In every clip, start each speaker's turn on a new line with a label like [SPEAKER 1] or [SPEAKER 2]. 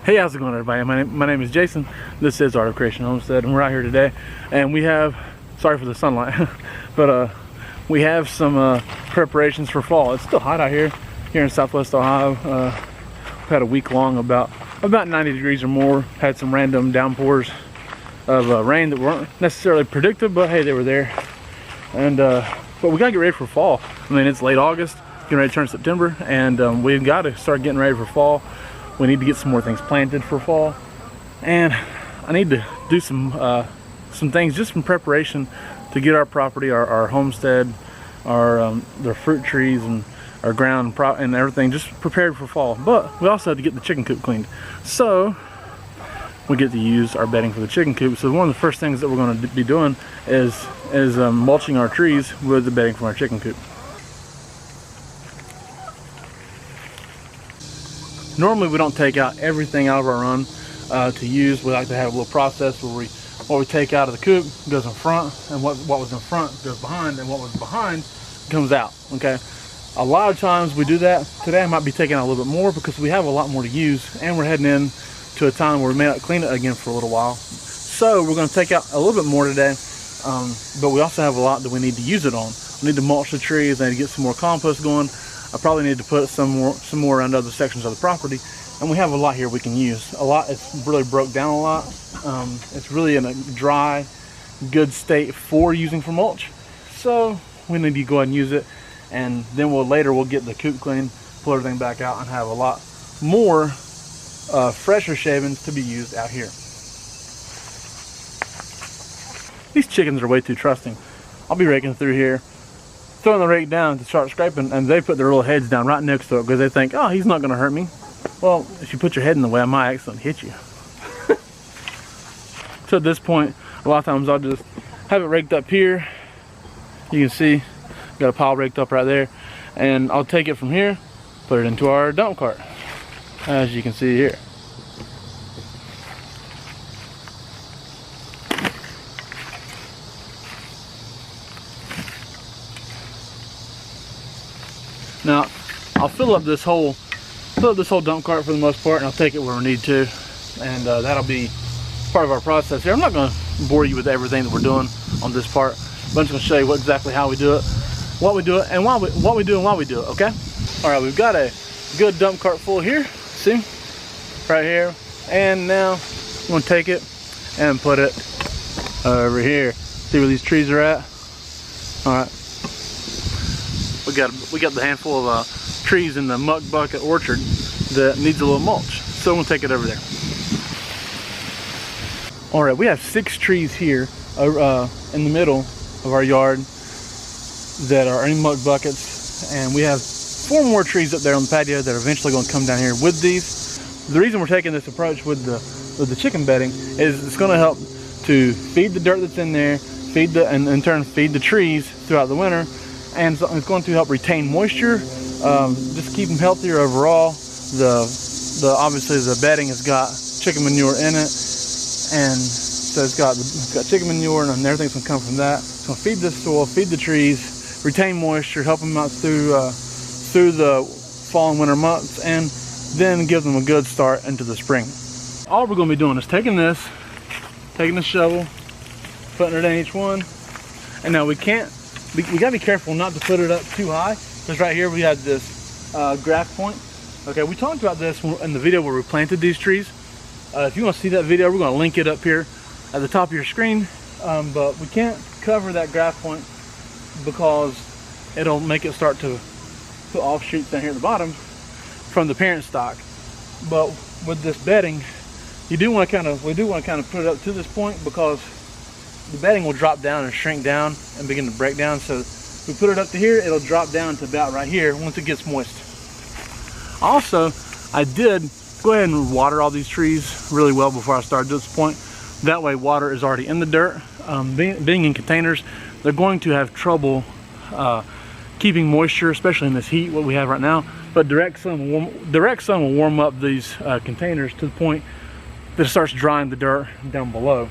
[SPEAKER 1] Hey, how's it going, everybody? My name is Jason. This is Art of Creation Homestead, and we're out here today, and we have, sorry for the sunlight, but we have some preparations for fall. It's still hot out here in Southwest Ohio. We've had a week long about 90 degrees or more. Had some random downpours of rain that weren't necessarily predicted, but hey, they were there. And but we gotta get ready for fall. I mean, it's late August, getting ready to turn September, and we've got to start getting ready for fall. We need to get some more things planted for fall, and I need to do some things just in preparation to get our property, our homestead, the fruit trees and our ground and everything just prepared for fall. But we also have to get the chicken coop cleaned, so we get to use our bedding for the chicken coop. So one of the first things that we're going to be doing is mulching our trees with the bedding from our chicken coop. Normally we don't take out everything out of our run to use. We like to have a little process where what we take out of the coop goes in front, and what was in front goes behind, and what was behind comes out. Okay, a lot of times we do that. Today I might be taking out a little bit more because we have a lot more to use, and we're heading in to a time where we may not clean it again for a little while. So we're going to take out a little bit more today, but we also have a lot that we need to use it on. We need to mulch the trees. I need to get some more compost going. I probably need to put some more around other sections of the property, and we have a lot here we can use. A lot, it's really broke down a lot. It's really in a dry, good state for using for mulch. So we need to go ahead and use it, and then we'll get the coop clean, pull everything back out, and have a lot more fresher shavings to be used out here. These chickens are way too trusting. I'll be raking through here, throwing the rake down to start scraping, and they put their little heads down right next to it because they think, oh, he's not going to hurt me. Well, if you put your head in the way, I might accidentally hit you. So at this point, a lot of times I'll just have it raked up here. You can see, got a pile raked up right there, and I'll take it from here, put it into our dump cart, as you can see here. Now, I'll fill up this whole dump cart for the most part, and I'll take it where we need to, and that'll be part of our process here. I'm not going to bore you with everything that we're doing on this part, but I'm just going to show you exactly how we do it, what we do it, and why we do it. Okay? All right, we've got a good dump cart full here. See, right here, and now I'm going to take it and put it over here. See where these trees are at? All right. We got the handful of trees in the muck bucket orchard that needs a little mulch, so we'll take it over there. All right, we have 6 trees here in the middle of our yard that are in muck buckets, and we have 4 more trees up there on the patio that are eventually going to come down here with these. The reason we're taking this approach with the chicken bedding is it's going to help to feed the dirt that's in there, and in turn feed the trees throughout the winter. And it's going to help retain moisture, just keep them healthier overall. Obviously the bedding has got chicken manure in it, and so it's got chicken manure, and everything's going to come from that. It's going to feed the soil, feed the trees, retain moisture, help them out through the fall and winter months, and then give them a good start into the spring. All we're going to be doing is taking the shovel, putting it in each one, and now we gotta be careful not to put it up too high, because right here we had this graft point. Okay, we talked about this in the video where we planted these trees. If you want to see that video, we're going to link it up here at the top of your screen. But we can't cover that graft point because it'll make it start to put offshoots down here at the bottom from the parent stock. But with this bedding, we do want to kind of put it up to this point, because the bedding will drop down and shrink down and begin to break down. So if we put it up to here, it'll drop down to about right here once it gets moist. Also, I did go ahead and water all these trees really well before I started to this point. That way water is already in the dirt. Being in containers, they're going to have trouble keeping moisture, especially in this heat, what we have right now. But direct sun will warm up these containers to the point that it starts drying the dirt down below.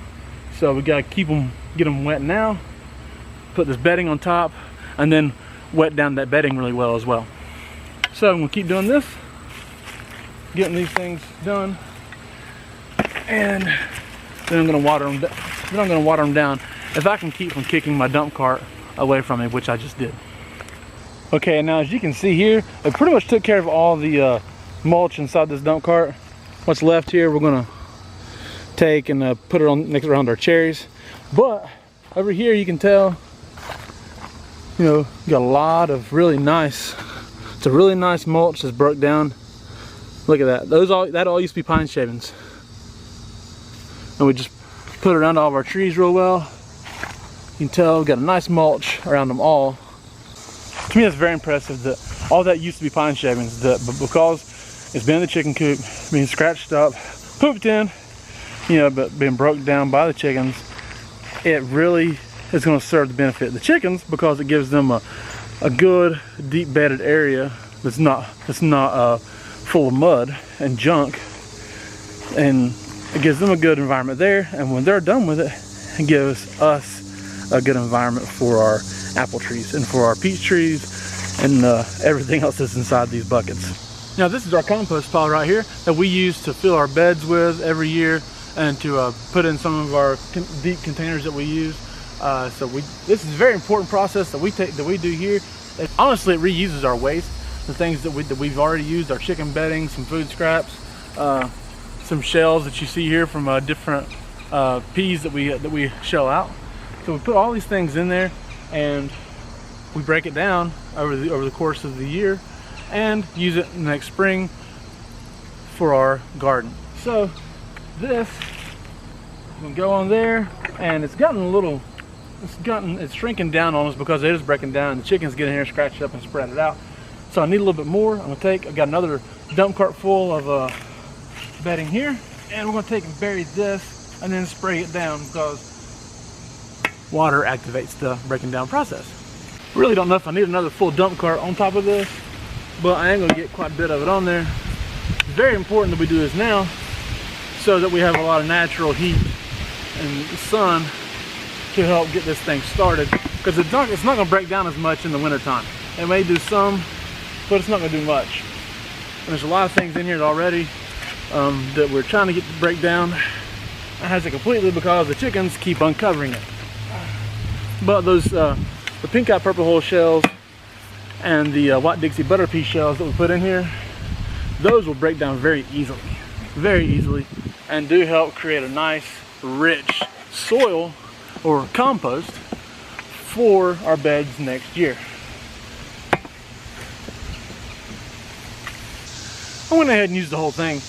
[SPEAKER 1] So we gotta get them wet now, put this bedding on top, and then wet down that bedding really well as well. So I'm gonna keep doing this, getting these things done, And then I'm gonna water them. Then I'm gonna water them down if I can keep from kicking my dump cart away from me, which I just did. Okay, and now as you can see here, I pretty much took care of all the mulch inside this dump cart. What's left here, we're gonna take and put it on next around our cherries. But over here, you can tell, you know, you got a lot of really nice. It's a really nice mulch that's broke down. Look at that. That all used to be pine shavings, and we just put it around all of our trees real well. You can tell we got a nice mulch around them all. To me, that's very impressive that all that used to be pine shavings, but because it's been in the chicken coop, being scratched up, pooped in, you know, but being broke down by the chickens, it really is going to serve the benefit of the chickens because it gives them a good deep bedded area that's not full of mud and junk, and it gives them a good environment there. And when they're done with it, it gives us a good environment for our apple trees and for our peach trees and everything else that's inside these buckets. Now this is our compost pile right here that we use to fill our beds with every year and to put in some of our deep containers that we use. This is a very important process that we do here. Honestly, it reuses our waste, the things that we've already used, our chicken bedding, some food scraps, some shells that you see here from different peas that we shell out. So we put all these things in there and we break it down over the course of the year and use it next spring for our garden. So this can go on there, and it's shrinking down on us because it is breaking down and the chickens get in here, scratch it up and spread it out. So I need a little bit more. I've got another dump cart full of bedding here, and we're gonna take and bury this and then spray it down because water activates the breaking down process. Really don't know if I need another full dump cart on top of this, but I am gonna get quite a bit of it on there. It's very important that we do this now so that we have a lot of natural heat and sun to help get this thing started, because it's not going to break down as much in the winter time. It may do some, but it's not going to do much. And there's a lot of things in here already that we're trying to get to break down. It has it completely because the chickens keep uncovering it. But those the pink eye purple hole shells and the white Dixie butter pea shells that we put in here, those will break down very easily, and do help create a nice rich soil or compost for our beds next year. I went ahead and used the whole thing.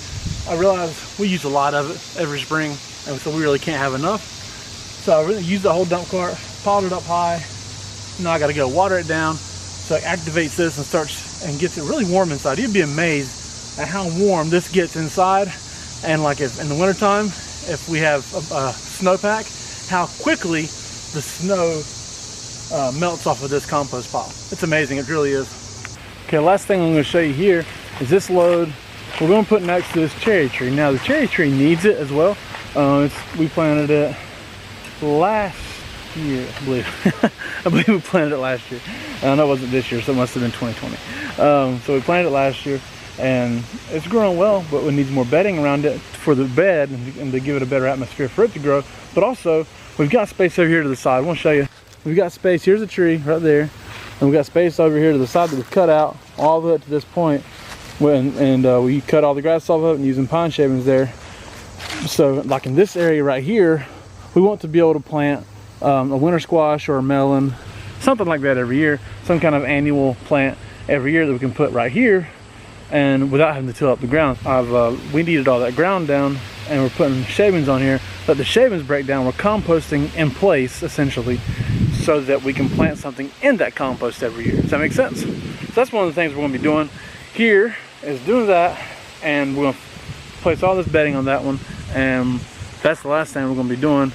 [SPEAKER 1] I realized we use a lot of it every spring, and so we really can't have enough. So I really used the whole dump cart, piled it up high. Now I got to go water it down so it activates this and starts and gets it really warm inside. You'd be amazed at how warm this gets inside. And like if in the wintertime, if we have a snowpack, how quickly the snow melts off of this compost pile. It's amazing, it really is. Okay, last thing I'm going to show you here is this load we're going to put next to this cherry tree. Now the cherry tree needs it as well. We planted it last year, I believe. I believe we planted it last year. No, it wasn't this year, so it must have been 2020. So we planted it last year, and it's growing well, but we need more bedding around it for the bed and to give it a better atmosphere for it to grow. But also, we've got space over here to the side. I want to show you. We've got space. Here's a tree right there, and we've got space over here to the side that we've cut out all the way up to this point. We cut all the grass off of it and using pine shavings there. So, like in this area right here, we want to be able to plant a winter squash or a melon, something like that every year, some kind of annual plant every year that we can put right here, and without having to till up the ground. We needed all that ground down, and we're putting shavings on here. Let the shavings break down. We're composting in place essentially, so that we can plant something in that compost every year. Does that make sense? So that's one of the things we're going to be doing here, is doing that, and we're going to place all this bedding on that one, and that's the last thing we're going to be doing,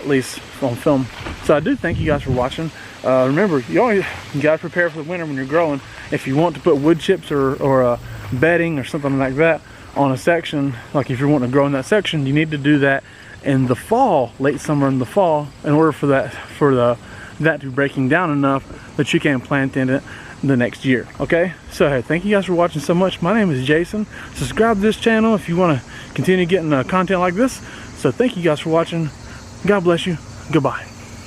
[SPEAKER 1] at least on film. So I do thank you guys for watching. Remember, you got to prepare for the winter when you're growing. If you want to put wood chips or bedding or something like that on a section, like if you're wanting to grow in that section, you need to do that in the fall, late summer in the fall, in order for that to be breaking down enough that you can plant in it the next year. Okay, so hey, thank you guys for watching so much. My name is Jason. Subscribe to this channel if you want to continue getting content like this. So thank you guys for watching. God bless you. Goodbye.